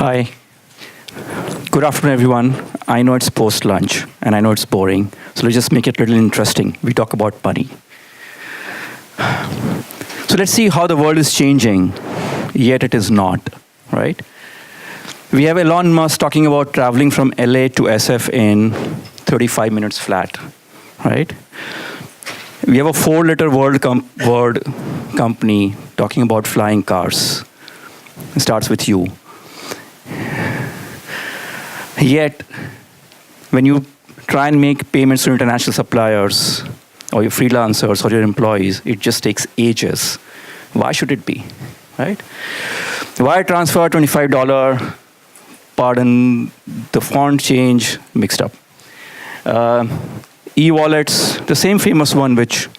Hi. Good afternoon, everyone. I know it's post-lunch, and I know it's boring, so let's just make it a little interesting. We talk about money. So let's see how the world is changing, yet it is not, right? We have Elon Musk talking about traveling from LA to SF in 35 minutes flat, right? We have a 4-letter word company talking about flying cars. It starts with U. Yet, when you try and make payments to international suppliers, or your freelancers, or your employees, it just takes ages. Why should it be, right? Wire transfer, $25, pardon the font change, mixed up. E-wallets, the same famous one which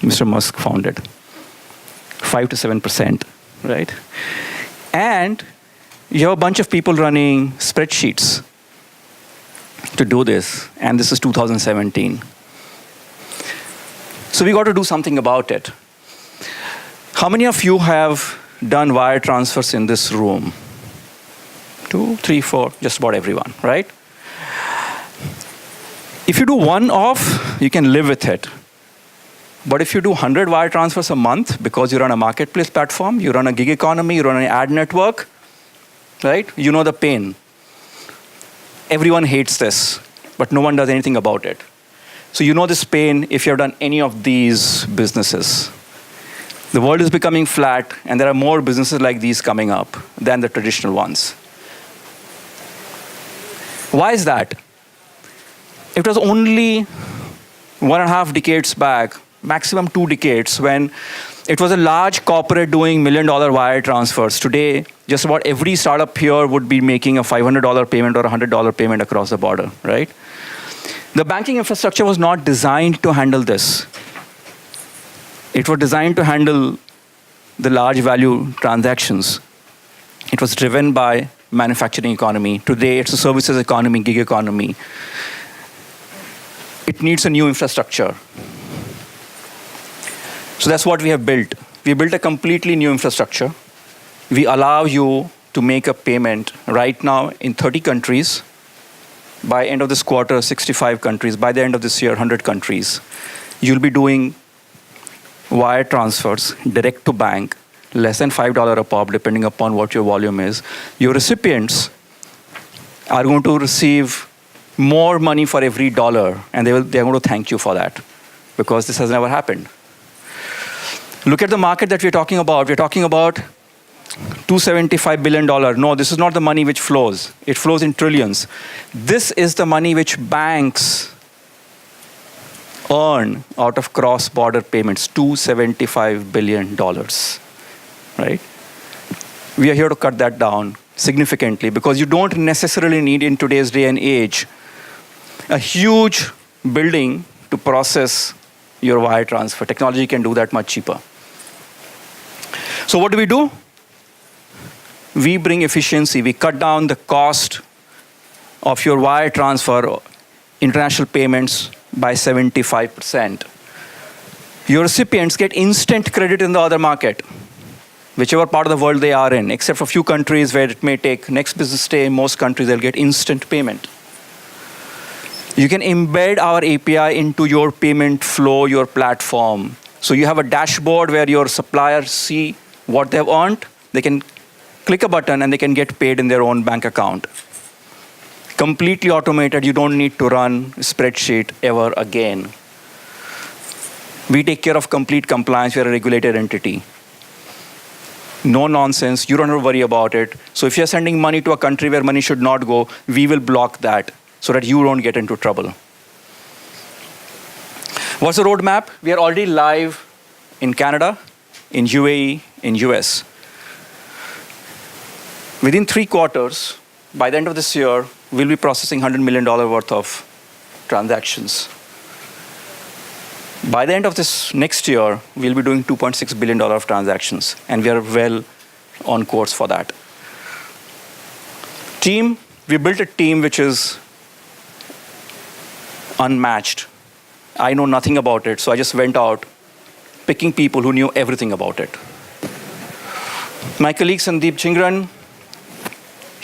Mr. Musk founded, 5 to 7%, right? And you have a bunch of people running spreadsheets to do this, and this is 2017. So we got to do something about it. How many of you have done wire transfers in this room? 2, 3, 4, just about everyone, right? If you do one off, you can live with it. But if you do 100 wire transfers a month because you run a marketplace platform, you run a gig economy, you run an ad network, right? You know the pain. Everyone hates this, but no one does anything about it. So you know this pain if you have done any of these businesses. The world is becoming flat, and there are more businesses like these coming up than the traditional ones. Why is that? It was only 1.5 decades back, maximum 2 decades, when it was a large corporate doing $1 million wire transfers. Today, just about every startup here would be making a $500 payment or a $100 payment across the border, right? The banking infrastructure was not designed to handle this. It was designed to handle the large value transactions. It was driven by manufacturing economy. Today, it's a services economy, gig economy. It needs a new infrastructure. So that's what we have built. We built a completely new infrastructure. We allow you to make a payment right now in 30 countries. By end of this quarter, 65 countries. By the end of this year, 100 countries. You'll be doing wire transfers direct to bank, less than $5 a pop, depending upon what your volume is. Your recipients are going to receive more money for every dollar, and they're going to thank you for that, because this has never happened. Look at the market that we're talking about. We're talking about $275 billion. No, this is not the money which flows. It flows in trillions. This is the money which banks earn out of cross-border payments, $275 billion, right? We are here to cut that down significantly, because you don't necessarily need, in today's day and age, a huge building to process your wire transfer. Technology can do that much cheaper. So what do? We bring efficiency. We cut down the cost of your wire transfer, international payments, by 75%. Your recipients get instant credit in the other market, whichever part of the world they are in, except for a few countries where it may take next business day. In most countries, they'll get instant payment. You can embed our API into your payment flow, your platform. So you have a dashboard where your suppliers see what they've earned. They can click a button and they can get paid in their own bank account. Completely automated. You don't need to run a spreadsheet ever again. We take care of complete compliance. We're a regulated entity. No nonsense. You don't have to worry about it. So if you're sending money to a country where money should not go, we will block that so that you don't get into trouble. What's the roadmap? We are already live in Canada, in UAE, in US. Within 3 quarters, by the end of this year, we'll be processing $100 million worth of transactions. By the end of this next year, we'll be doing $2.6 billion of transactions, and we are well on course for that. Team, we built a team which is unmatched. I know nothing about it, so I just went out picking people who knew everything about it. My colleague Sandeep Chingran,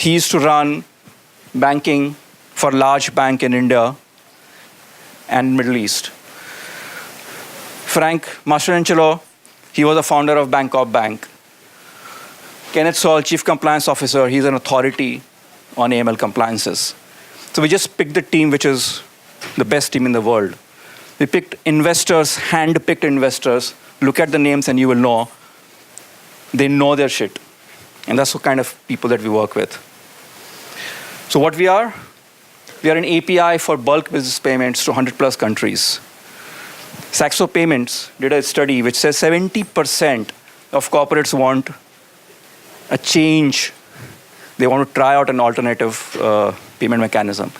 He used to run banking for a large bank in India and Middle East. Frank Mastrangelo, he was the founder of Bangkok Bank. Kenneth Saul, Chief Compliance Officer, he's an authority on AML compliances. So we just picked the team which is the best team in the world. We picked investors, hand-picked investors. Look at the names and you will know. They know their shit. And that's the kind of people that we work with. So what we are an API for bulk business payments to 100+ countries. Saxo Payments did a study which says 70% of corporates want a change. They want to try out an alternative payment mechanism.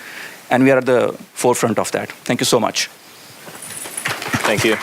And we are at the forefront of that. Thank you so much. Thank you.